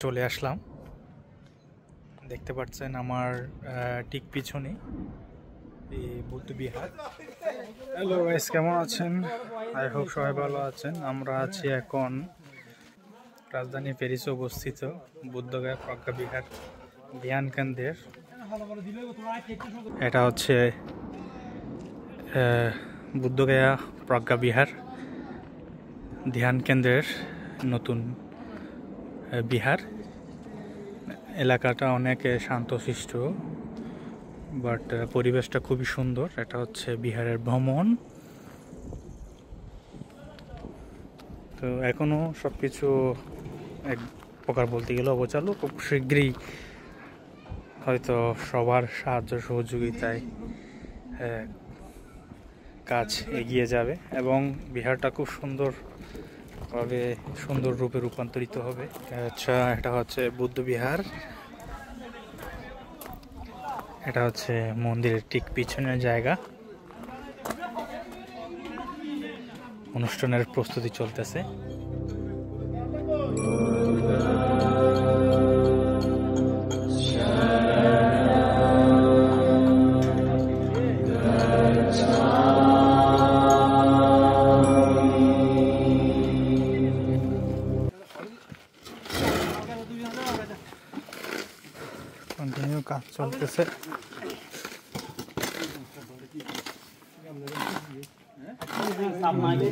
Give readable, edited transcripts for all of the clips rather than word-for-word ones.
চলে আসলাম, দেখতে পাচ্ছেন আমার ঠিক পিছনে এই বুদ্ধ বিহার। হ্যালো গাইস, কেমন আছেন? আই হোপ সবাই ভালো আছেন। আমরা আছি এখন রাজধানী প্যারিসে অবস্থিত বুদ্ধগয়া প্রজ্ঞা বিহার ধ্যান কেন্দ্রের। এটা হচ্ছে বুদ্ধগয়া প্রজ্ঞা বিহার ধ্যান কেন্দ্রের নতুন বিহার। এলাকাটা অনেক শান্তশিষ্ট, বাট পরিবেশটা খুবই সুন্দর। এটা হচ্ছে বিহারের ভ্রমণ। তো এখনো সবকিছু এক প্রকার বলতে গেলে অবচালু। খুব শীঘ্রই হয়তো সবার সাহায্য সহযোগিতায় কাজ এগিয়ে যাবে এবং বিহারটা খুব সুন্দর রূপে রূপান্তরিত হবে। আচ্ছা, এটা হচ্ছে বুদ্ধ বিহার। এটা হচ্ছে মন্দিরের ঠিক পিছনের জায়গা। অনুষ্ঠানের প্রস্তুতি চলতেছে। কন্টিনিউ কাজ চলতেছে।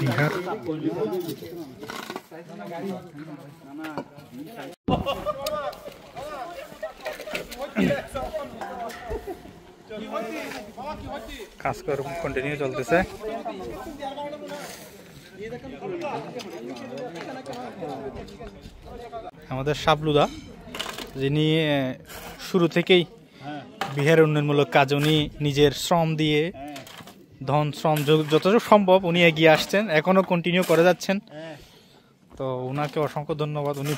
বিহার কাজকর্ম কন্টিনিউ চলতেছে। আমাদের শাবলুদা, যিনি শুরু থেকেই বিহার উন্নয়নমূলক কাজ উনি নিজের শ্রম দিয়ে, ধন শ্রম যতটুকু সম্ভব উনি এগিয়ে আসছেন, এখনো কন্টিনিউ করে যাচ্ছেন। তো ওনাকে অসংখ্য ধন্যবাদ। উনি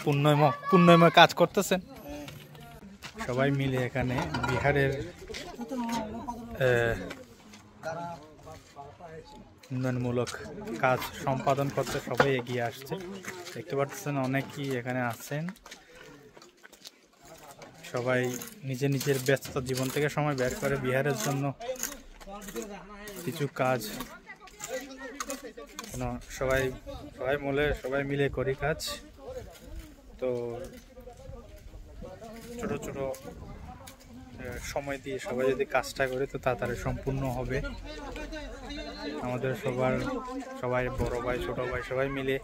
পুণ্যময় কাজ করতেছেন। সবাই মিলে এখানে বিহারের উন্নয়নমূলক কাজ সম্পাদন করতে সবাই এগিয়ে আসছে। দেখতে পাচ্ছেন অনেকেই এখানে আছেন। সবাই নিজের ব্যস্ত জীবন থেকে সময় বের করে বিহারের জন্য কিছু কাজ সবাই মিলে করি কাজ। তো ছোট ছোট সময় দিয়ে সবাই যদি কাজটা করে তো তাড়াতাড়ি সম্পূর্ণ হবে। আমাদের সবাই বড় ভাই ছোট ভাই সবাই মিলে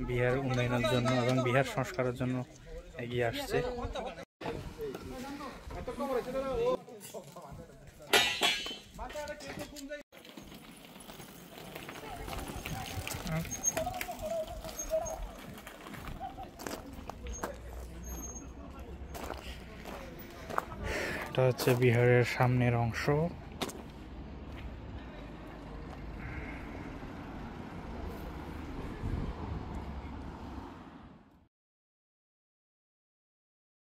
বিহার উন্নয়নের জন্য এবং বিহার সংস্কারের জন্য এগিয়ে আসছে। এটা হচ্ছে বিহারের সামনের অংশ।